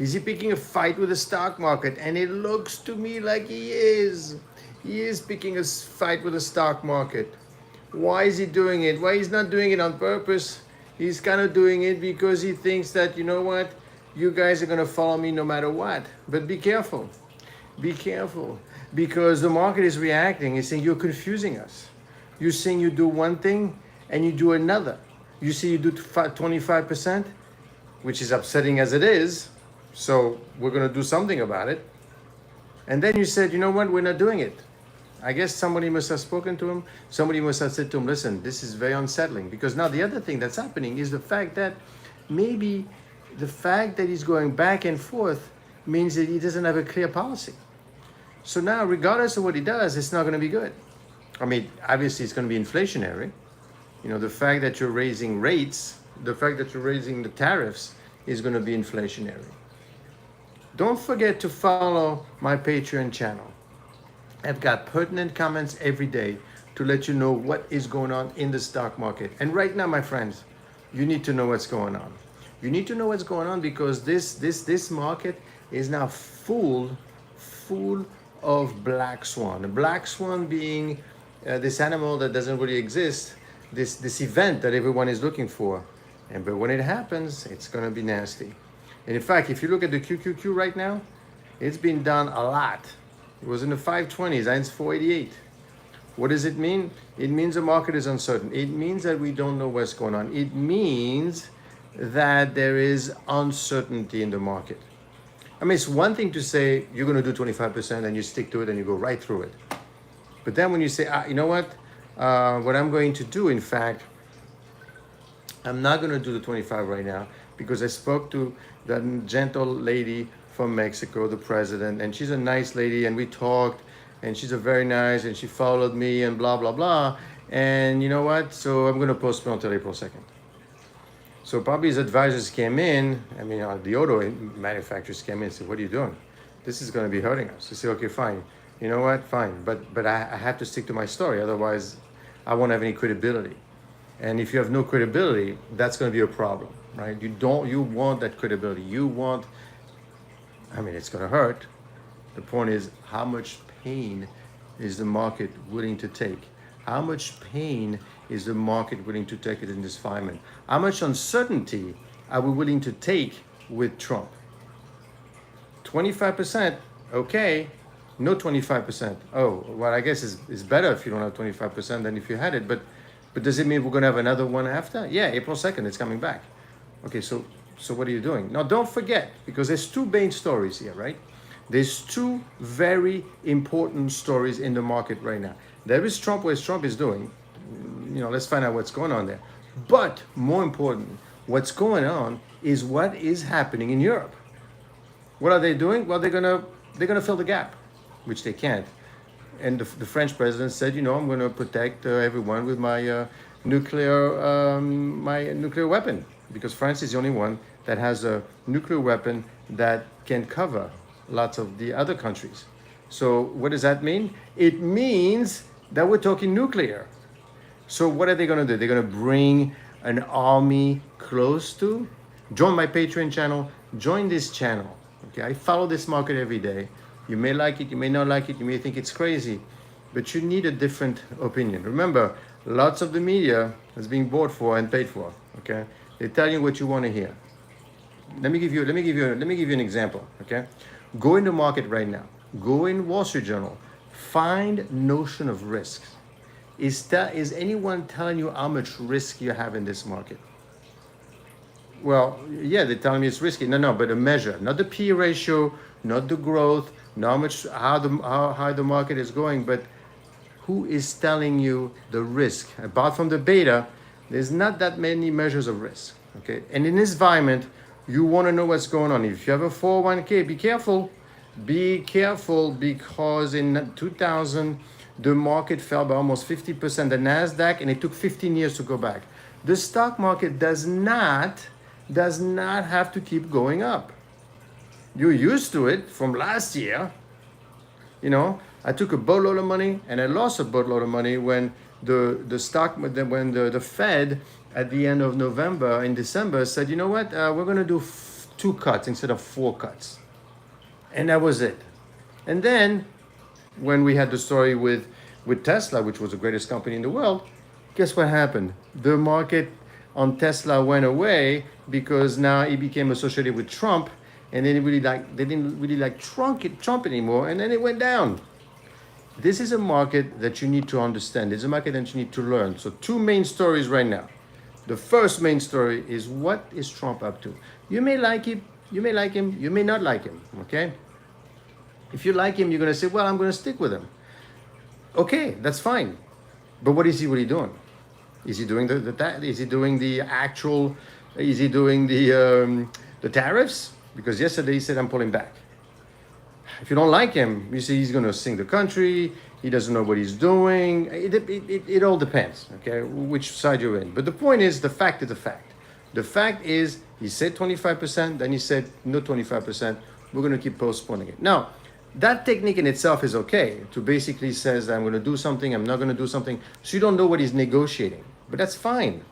Is he picking a fight with the stock market? And it looks to me like he is. He is picking a fight with the stock market. Why is he doing it? Why he's not doing it on purpose? He's kind of doing it because he thinks that, you know what, you guys are going to follow me no matter what. But be careful. Be careful. Because the market is reacting. It's saying you're confusing us. You're saying you do one thing and you do another. You see you do 25%, which is upsetting as it is. So we're going to do something about it. And then you said, you know what, we're not doing it. I guess somebody must have spoken to him. Somebody must have said to him, listen, this is very unsettling. Because now the other thing that's happening is the fact that maybe the fact that he's going back and forth means that he doesn't have a clear policy. So now, regardless of what he does, it's not going to be good. I mean, obviously it's going to be inflationary. You know, the fact that you're raising rates, the fact that you're raising the tariffs is going to be inflationary. Don't forget to follow my Patreon channel. I've got pertinent comments every day to let you know what is going on in the stock market. And right now, my friends, you need to know what's going on. You need to know what's going on because this market is now full of black swan. The black swan being this animal that doesn't really exist, this event that everyone is looking for. But when it happens, it's going to be nasty. And in fact, if you look at the QQQ right now, it's been done a lot. It was in the 520s, and it's 488. What does it mean? It means the market is uncertain. It means that we don't know what's going on. It means that there is uncertainty in the market. I mean, it's one thing to say you're going to do 25% and you stick to it and you go right through it. But then when you say, you know what I'm going to do, in fact, I'm not going to do the 25 right now because I spoke to that gentle lady from Mexico, the president, and she's a nice lady, and we talked, and she's a very nice, and she followed me, and blah, blah, blah. And you know what? So I'm going to postpone until April 2nd. So probably his advisors came in, I mean, the auto manufacturers came in and said, what are you doing? This is going to be hurting us. He said, okay, fine. You know what? Fine. But I have to stick to my story. Otherwise, I won't have any credibility. And if you have no credibility, that's going to be a problem, right? You want that credibility. You want, I mean, it's going to hurt. The point is, how much pain is the market willing to take? How much pain is the market willing to take in this environment? How much uncertainty are we willing to take with Trump? 25%, okay. No 25%. Oh, well, I guess it's better if you don't have 25% than if you had it. But does it mean we're going to have another one after? Yeah, April 2nd, it's coming back. Okay, so what are you doing? Now, don't forget, because there's two main stories here, right? There's two very important stories in the market right now. There is Trump, what Trump is doing. You know, let's find out what's going on there. But more important, what's going on is what is happening in Europe. What are they doing? Well, they're gonna fill the gap, which they can't. And the French president said, you know, I'm going to protect everyone with my nuclear weapon, because France is the only one that has a nuclear weapon that can cover lots of the other countries. So what does that mean? It means that we're talking nuclear. So what are they going to do? They're going to bring an army close to? Join my Patreon channel. Join this channel. Okay, I follow this market every day. You may like it, you may not like it, you may think it's crazy, but you need a different opinion. Remember, lots of the media is being bought for and paid for. Okay, they tell you what you want to hear. Let me give you an example. Okay, go in the market right now. Go in Wall Street Journal. Find notion of risk. Is anyone telling you how much risk you have in this market? Well, yeah, they're telling me it's risky. No, but a measure, not the P ratio, not the growth, not how high the market is going, but who is telling you the risk? Apart from the beta, there's not that many measures of risk. Okay, and in this environment, you want to know what's going on. If you have a 401k, be careful. Be careful, because in 2000, the market fell by almost 50%, the NASDAQ, and it took 15 years to go back. The stock market does not have to keep going up. You're used to it from last year. You know, I took a boatload of money and I lost a boatload of money when the Fed at the end of November, in December, said, you know what, we're going to do 2 cuts instead of 4 cuts. And that was it. And then when we had the story with Tesla, which was the greatest company in the world, guess what happened? The market on Tesla went away because now it became associated with Trump, and they didn't really like Trump anymore, and then it went down. This is a market that you need to understand. It's a market that you need to learn. So 2 main stories right now. The first main story is, what is Trump up to? You may like him, you may like him, you may not like him, okay? If you like him, you're going to say, well, I'm going to stick with him. Okay, that's fine. But what is he really doing? Is he doing is he doing the actual, is he doing the tariffs? Because yesterday he said, I'm pulling back. If you don't like him, you see he's going to sink the country. He doesn't know what he's doing. It all depends, okay, which side you're in. But the point is, the fact is the fact. The fact is, he said 25%, then he said no 25%. We're going to keep postponing it. Now, that technique in itself is okay, to basically says, I'm going to do something, I'm not going to do something. So you don't know what he's negotiating. But that's fine.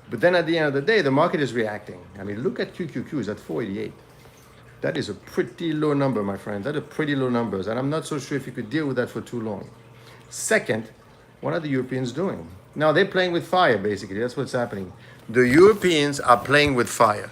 But then at the end of the day, the market is reacting. I mean, look at QQQ, it's at 488. That is a pretty low number, my friend. That are pretty low numbers. And I'm not so sure if you could deal with that for too long. Second, what are the Europeans doing? Now, they're playing with fire, basically. That's what's happening. The Europeans are playing with fire.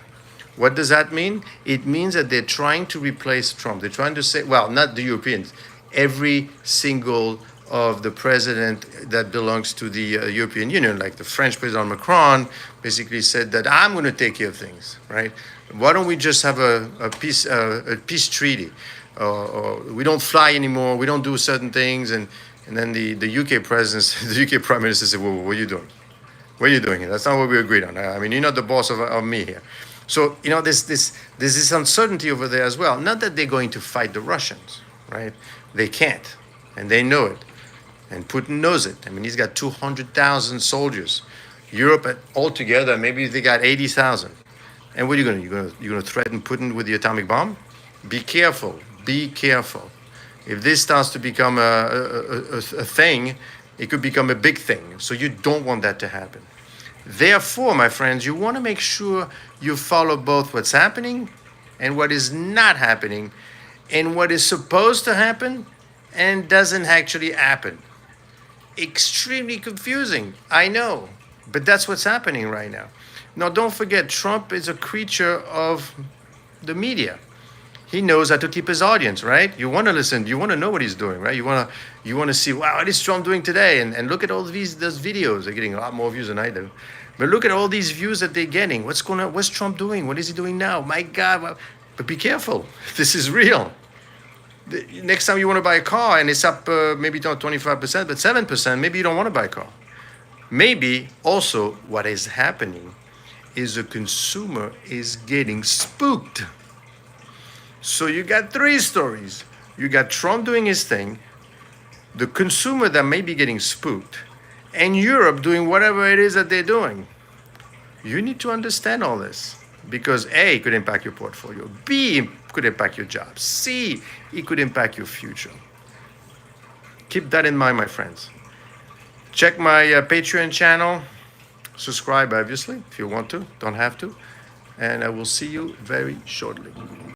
What does that mean? It means that they're trying to replace Trump. They're trying to say, well, not the Europeans, every single of the president that belongs to the European Union, like the French President Macron, basically said that I'm going to take care of things, right? Why don't we just have a peace treaty? Or we don't fly anymore, we don't do certain things, and then the UK president, the UK Prime Minister said, well, what are you doing? What are you doing here? That's not what we agreed on. I mean, you're not the boss of me here. So, you know, there's this uncertainty over there as well. Not that they're going to fight the Russians, right? They can't, and they know it. And Putin knows it. I mean, he's got 200,000 soldiers. Europe altogether, maybe they got 80,000. And what are you going to do? You're going to threaten Putin with the atomic bomb? Be careful. Be careful. If this starts to become a thing, it could become a big thing. So you don't want that to happen. Therefore, my friends, you want to make sure you follow both what's happening and what is not happening, and what is supposed to happen and doesn't actually happen. Extremely confusing, I know, but that's what's happening right now. Now, don't forget, Trump is a creature of the media. He knows how to keep his audience, right? You want to listen, you want to know what he's doing, right? You want to see, wow, what is Trump doing today? And look at all those videos. They're getting a lot more views than I do. But look at all these views that they're getting. What's going on? What's Trump doing? What is he doing now? My God. But be careful. This is real. Next time you want to buy a car and it's up maybe not 25%, but 7%, maybe you don't want to buy a car. Maybe also what is happening is the consumer is getting spooked. So you got 3 stories. You got Trump doing his thing, the consumer that may be getting spooked, and Europe doing whatever it is that they're doing. You need to understand all this, because A, it could impact your portfolio. B, it could impact your job. C, it could impact your future. Keep that in mind, my friends. Check my Patreon channel. Subscribe, obviously, if you want to. Don't have to. And I will see you very shortly.